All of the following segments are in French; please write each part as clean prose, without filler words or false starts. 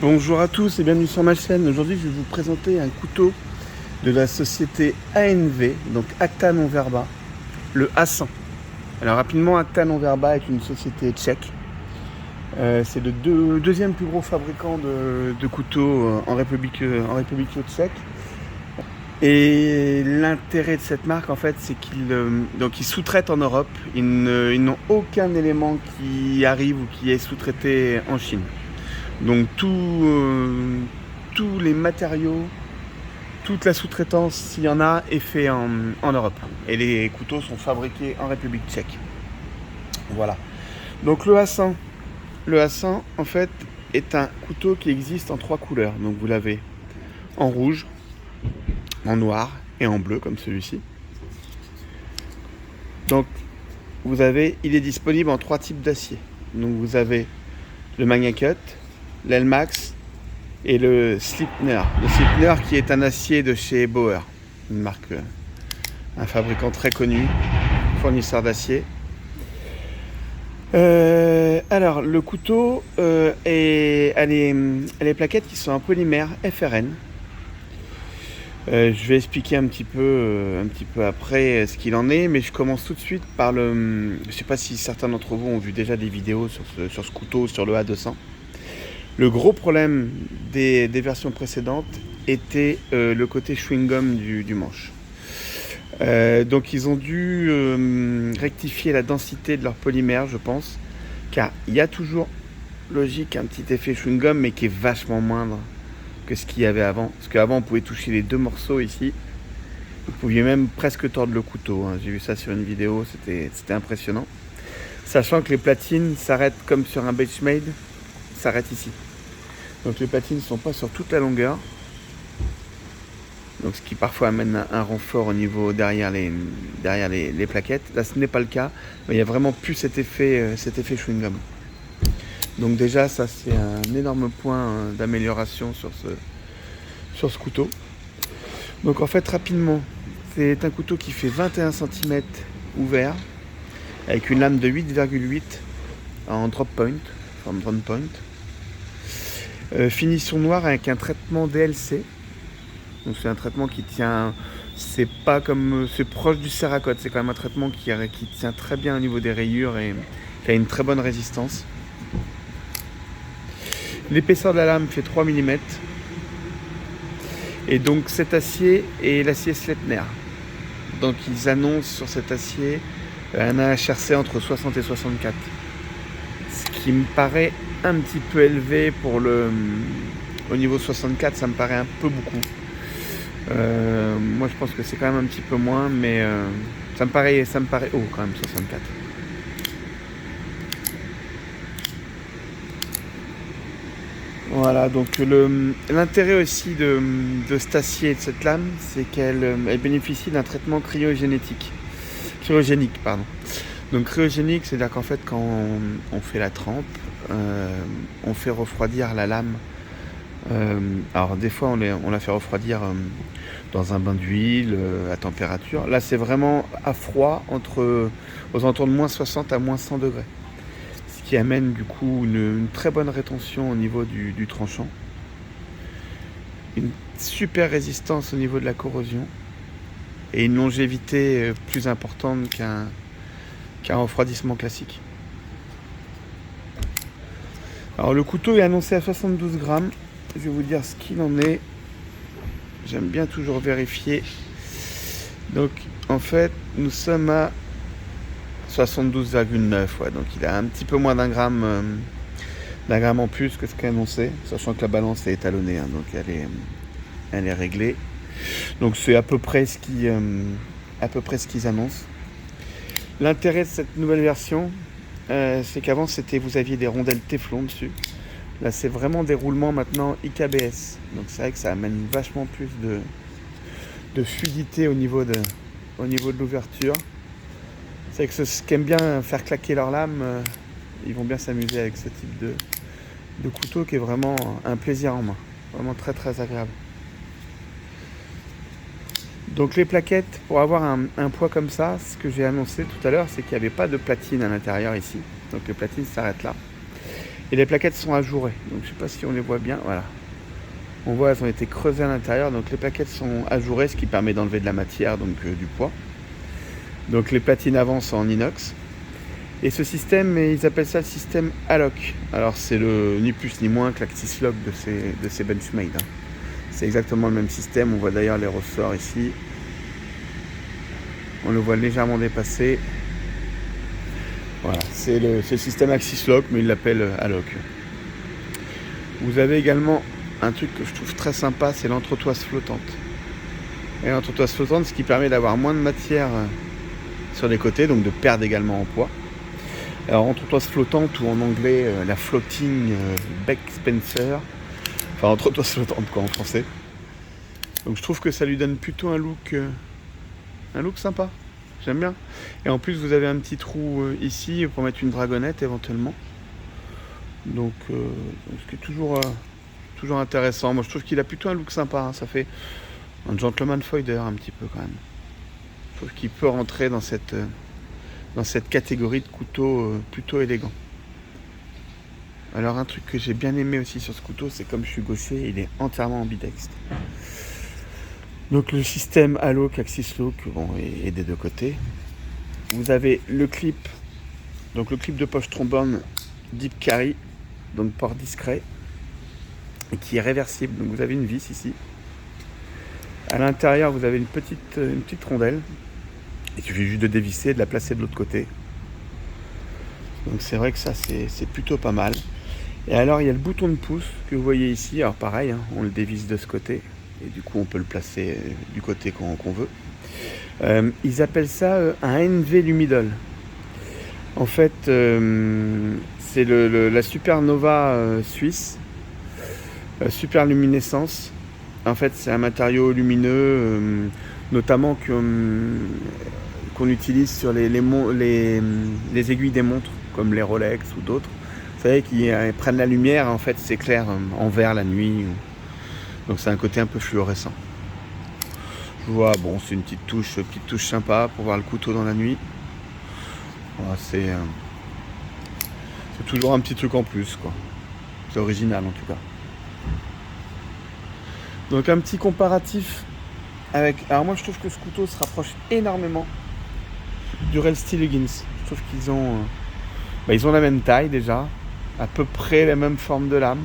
Bonjour à tous et bienvenue sur ma chaîne. Aujourd'hui je vais vous présenter un couteau de la société ANV, donc Acta Non Verba, le A100. Alors rapidement, Acta Non Verba est une société tchèque. C'est le deuxième plus gros fabricant de couteaux en République tchèque. Et l'intérêt de cette marque en fait c'est qu'ils sous-traitent en Europe. Ils n'ont aucun élément qui arrive ou qui est sous-traité en Chine. Donc tous les matériaux, toute la sous-traitance, s'il y en a, est fait en Europe. Et les couteaux sont fabriqués en République tchèque. Voilà. Donc le A100 en fait est un couteau qui existe en 3 couleurs. Donc vous l'avez en rouge, en noir et en bleu comme celui-ci. Donc il est disponible en 3 types d'acier. Donc vous avez le Magnacut, l'Elmax et le Sleipner. Le Sleipner qui est un acier de chez Bauer, une marque, un fabricant très connu, fournisseur d'acier. Alors le couteau a les plaquettes qui sont en polymère FRN. Je vais expliquer un petit peu après ce qu'il en est, mais je commence tout de suite par je ne sais pas si certains d'entre vous ont vu déjà des vidéos sur ce couteau, sur le A200. Le gros problème des versions précédentes était le côté chewing-gum du manche. Donc ils ont dû rectifier la densité de leur polymère, je pense, car il y a toujours, logique, un petit effet chewing-gum, mais qui est vachement moindre que ce qu'il y avait avant. Parce qu'avant, on pouvait toucher les 2 morceaux ici. Vous pouviez même presque tordre le couteau. J'ai vu ça sur une vidéo, c'était impressionnant. Sachant que les platines s'arrêtent comme sur un Benchmade, s'arrêtent ici. Donc les platines ne sont pas sur toute la longueur. Donc ce qui parfois amène un renfort au niveau derrière les plaquettes. Là ce n'est pas le cas. Mais il n'y a vraiment plus cet effet chewing-gum. Donc déjà ça c'est un énorme point d'amélioration sur ce couteau. Donc en fait rapidement, c'est un couteau qui fait 21 cm ouvert avec une lame de 8,8 en drop point, forme drop point. Finition noire avec un traitement DLC. Donc c'est un traitement qui tient, c'est pas comme, c'est proche du Cerakote, c'est quand même un traitement qui tient très bien au niveau des rayures et qui a une très bonne résistance. L'épaisseur de la lame fait 3 mm. Et donc cet acier est l'acier Sleipner. Donc ils annoncent sur cet acier un AHRC entre 60 et 64. Ce qui me paraît un petit peu élevé au niveau 64, ça me paraît un peu beaucoup. Moi je pense que c'est quand même un petit peu moins, mais ça me paraît haut quand même, 64. Voilà, donc l'intérêt aussi de cet acier et de cette lame, c'est qu'elle bénéficie d'un traitement cryogénique. Donc cryogénique, c'est-à-dire qu'en fait quand on fait la trempe, on fait refroidir la lame. Alors des fois on la fait refroidir dans un bain d'huile à température. Là c'est vraiment à froid, aux alentours de moins 60 à moins 100 degrés. Ce qui amène du coup une très bonne rétention au niveau du tranchant. Une super résistance au niveau de la corrosion. Et une longévité plus importante qu'un refroidissement classique. Alors le couteau est annoncé à 72 grammes. Je vais vous dire ce qu'il en est. J'aime bien toujours vérifier. Donc en fait nous sommes à 72,9. Ouais, donc il a un petit peu moins d'un gramme en plus que ce qu'est annoncé. Sachant que la balance est étalonnée, hein, donc elle est réglée. Donc c'est à peu près ce qu'ils annoncent. L'intérêt de cette nouvelle version, c'est qu'avant vous aviez des rondelles Téflon dessus. Là c'est vraiment des roulements maintenant IKBS. Donc c'est vrai que ça amène vachement plus de fluidité au niveau de l'ouverture. C'est que ceux qui aiment bien faire claquer leur lame, ils vont bien s'amuser avec ce type de couteau qui est vraiment un plaisir en main. Vraiment très très agréable. Donc les plaquettes, pour avoir un poids comme ça, ce que j'ai annoncé tout à l'heure, c'est qu'il n'y avait pas de platine à l'intérieur ici. Donc les platines s'arrêtent là. Et les plaquettes sont ajourées. Donc je sais pas si on les voit bien. Voilà. On voit elles ont été creusées à l'intérieur. Donc les plaquettes sont ajourées, ce qui permet d'enlever de la matière, donc du poids. Donc les platines avant sont en inox. Et ce système, ils appellent ça le système Alloc. Alors c'est le ni plus ni moins que l'Actis-Lock de ces Benchmade. Hein. C'est exactement le même système. On voit d'ailleurs les ressorts ici. On le voit légèrement dépassé. Voilà, c'est le système Actis-Lock, mais ils l'appellent Alloc. Vous avez également un truc que je trouve très sympa, c'est l'entretoise flottante. Et l'entretoise flottante, ce qui permet d'avoir moins de matière sur les côtés, donc de perdre également en poids. Alors entretoise flottante, ou en anglais la floating back spencer, enfin entretoise flottante quoi en français. Donc je trouve que ça lui donne plutôt un look sympa, j'aime bien. Et en plus vous avez un petit trou ici pour mettre une dragonnette éventuellement. Donc ce qui est toujours intéressant. Moi je trouve qu'il a plutôt un look sympa, hein. Ça fait un gentleman foider un petit peu quand même. Je trouve qu'il peut rentrer dans cette catégorie de couteaux plutôt élégants. Alors un truc que j'ai bien aimé aussi sur ce couteau, c'est comme je suis gaucher, il est entièrement ambidextre. Donc le système Alloc, Actis-Lock, bon, est des deux côtés. Vous avez le clip, donc le clip de poche trombone Deep Carry, donc port discret, et qui est réversible. Donc vous avez une vis ici. À l'intérieur, vous avez une petite rondelle. Il suffit juste de dévisser et de la placer de l'autre côté. Donc c'est vrai que ça c'est plutôt pas mal. Et alors il y a le bouton de pouce que vous voyez ici. Alors pareil, hein, on le dévisse de ce côté. Et du coup on peut le placer du côté qu'on veut. Ils appellent ça un NV Lumidol. En fait c'est la Supernova suisse. Super luminescence. En fait c'est un matériau lumineux notamment qu'on utilise sur les aiguilles des montres, comme les Rolex ou d'autres. Vous savez, qui prennent la lumière, en fait, c'est clair en vert la nuit. Donc c'est un côté un peu fluorescent. Je vois, bon, c'est une petite touche sympa pour voir le couteau dans la nuit. Voilà, c'est toujours un petit truc en plus, quoi. C'est original, en tout cas. Donc un petit comparatif avec... Alors moi, je trouve que ce couteau se rapproche énormément du Real Steel Higgins. Je trouve qu'ils ont la même taille déjà, à peu près la même forme de lame.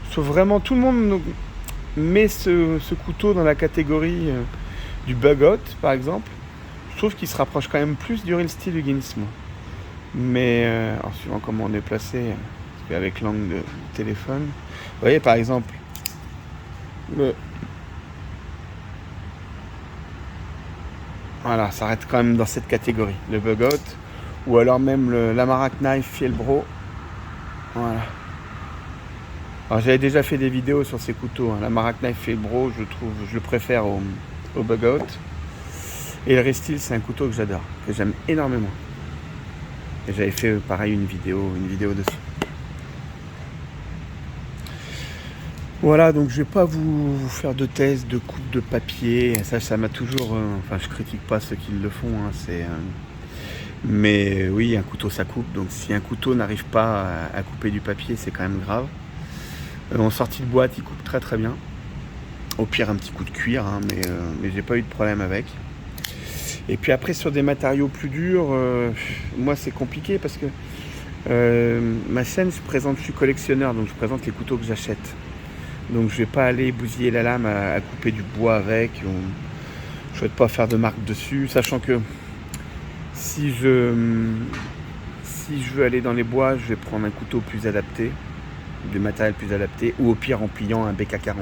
Je trouve vraiment, tout le monde met ce couteau dans la catégorie du Bugout par exemple. Je trouve qu'il se rapproche quand même plus du Real Steel Higgins, moi. Mais alors suivant comment on est placé, parce qu'avec l'angle de téléphone, vous voyez par exemple voilà, ça reste quand même dans cette catégorie, le Bugout, ou alors même l'Amarok Knife Fielbro. Voilà. Alors j'avais déjà fait des vidéos sur ces couteaux, hein. L'Amarok Knife Fielbro, je le préfère au Bugout. Et le Real, c'est un couteau que j'adore, que j'aime énormément. Et j'avais fait pareil une vidéo dessus. Voilà, donc je vais pas vous faire de thèse de coupe de papier. Ça m'a toujours... enfin, je critique pas ceux qui le font. Hein, mais oui, un couteau, ça coupe. Donc si un couteau n'arrive pas à couper du papier, c'est quand même grave. En sortie de boîte, il coupe très très bien. Au pire, un petit coup de cuir, hein, mais j'ai pas eu de problème avec. Et puis après, sur des matériaux plus durs, moi, c'est compliqué parce que ma chaîne, je suis collectionneur, donc je présente les couteaux que j'achète. Donc je vais pas aller bousiller la lame à couper du bois avec. Je souhaite pas faire de marque dessus, sachant que si je veux aller dans les bois, je vais prendre un couteau plus adapté, du matériel plus adapté, ou au pire en pliant un BK40,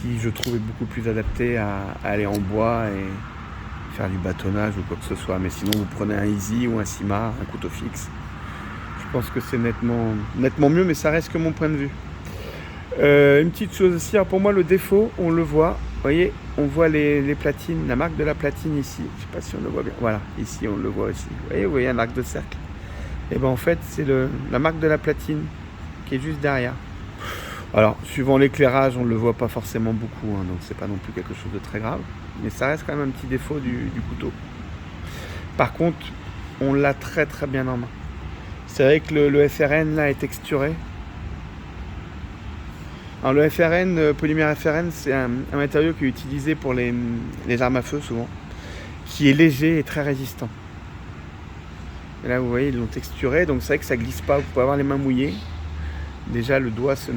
qui je trouve est beaucoup plus adapté à aller en bois et faire du bâtonnage ou quoi que ce soit. Mais sinon vous prenez un Easy ou un Cima, un couteau fixe. Je pense que c'est nettement mieux, mais ça reste que mon point de vue. Une petite chose aussi, alors pour moi le défaut, on le voit, vous voyez, on voit les platines, la marque de la platine ici, je sais pas si on le voit bien, voilà, ici on le voit aussi, vous voyez un arc de cercle, et ben en fait c'est la marque de la platine qui est juste derrière. Alors suivant l'éclairage on ne le voit pas forcément beaucoup, hein, donc c'est pas non plus quelque chose de très grave, mais ça reste quand même un petit défaut du couteau. Par contre on l'a très très bien en main. C'est vrai que le FRN là est texturé. Alors le FRN, polymère FRN, c'est un matériau qui est utilisé pour les armes à feu souvent, qui est léger et très résistant. Et là vous voyez ils l'ont texturé, donc c'est vrai que ça glisse pas, vous pouvez avoir les mains mouillées. Déjà le doigt se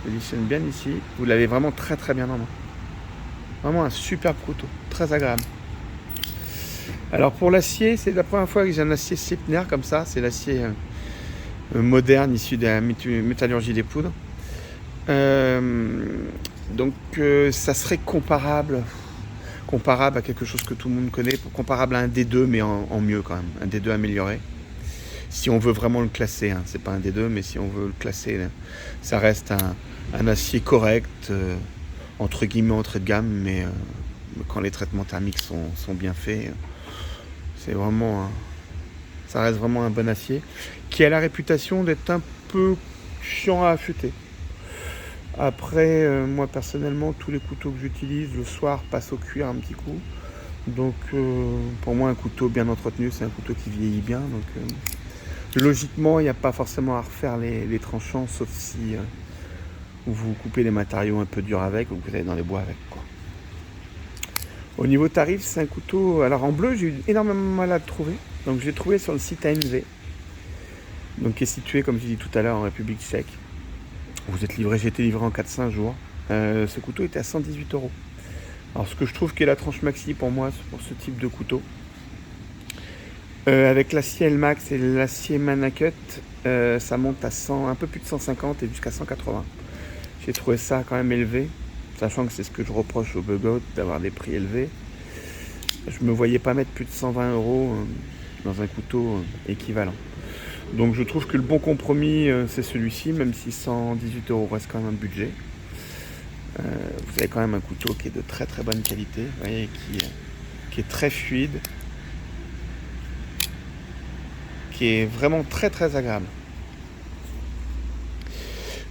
positionne bien ici, vous l'avez vraiment très très bien en main. Vraiment un superbe couteau, très agréable. Alors pour l'acier, c'est la première fois que j'ai un acier Sypner comme ça, c'est l'acier moderne issu de la métallurgie des poudres. Donc ça serait comparable à quelque chose que tout le monde connaît, comparable à un D2 mais en mieux quand même, un D2 amélioré. Si on veut vraiment le classer, hein. C'est pas un D2 mais si on veut le classer, là, ça reste un acier correct, entre guillemets entrée de gamme, mais quand les traitements thermiques sont bien faits, c'est vraiment ça reste vraiment un bon acier qui a la réputation d'être un peu chiant à affûter. Après, moi personnellement, tous les couteaux que j'utilise le soir passent au cuir un petit coup. Donc pour moi, un couteau bien entretenu, c'est un couteau qui vieillit bien. Donc logiquement, il n'y a pas forcément à refaire les tranchants, sauf si vous coupez les matériaux un peu durs avec ou que vous allez dans les bois avec, quoi. Au niveau tarif, c'est un couteau... Alors en bleu, j'ai eu énormément mal à le trouver. Donc je l'ai trouvé sur le site AMV, donc qui est situé, comme j'ai dit tout à l'heure, en République tchèque. J'ai été livré en 4-5 jours. Ce couteau était à 118 €. Alors ce que je trouve qui est la tranche maxi pour moi, pour ce type de couteau. Avec l'acier Elmax et l'acier Manakut, ça monte à un peu plus de 150 et jusqu'à 180. J'ai trouvé ça quand même élevé, sachant que c'est ce que je reproche au Bug Out, d'avoir des prix élevés. Je me voyais pas mettre plus de 120 € dans un couteau équivalent. Donc je trouve que le bon compromis, c'est celui-ci, même si 118 € reste quand même un budget. Vous avez quand même un couteau qui est de très très bonne qualité, vous voyez, qui est très fluide, qui est vraiment très très agréable.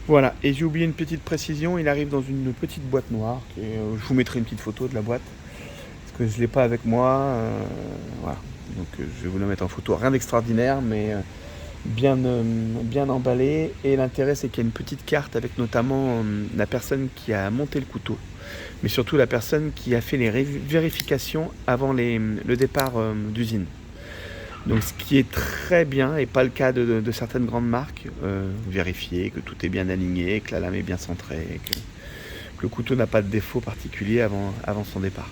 Voilà, et j'ai oublié une petite précision, il arrive dans une petite boîte noire, je vous mettrai une petite photo de la boîte, parce que je ne l'ai pas avec moi, voilà. Donc je vais vous la mettre en photo, rien d'extraordinaire, mais bien emballé. Et l'intérêt, c'est qu'il y a une petite carte avec notamment la personne qui a monté le couteau, mais surtout la personne qui a fait les vérifications avant le départ d'usine. Donc ce qui est très bien, et pas le cas de certaines grandes marques, vérifier que tout est bien aligné, que la lame est bien centrée, que le couteau n'a pas de défaut particulier avant son départ.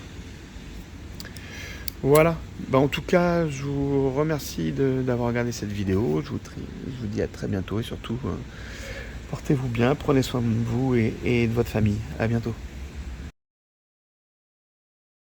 Voilà, en tout cas je vous remercie d'avoir regardé cette vidéo, je vous dis à très bientôt et surtout portez-vous bien, prenez soin de vous et de votre famille, à bientôt.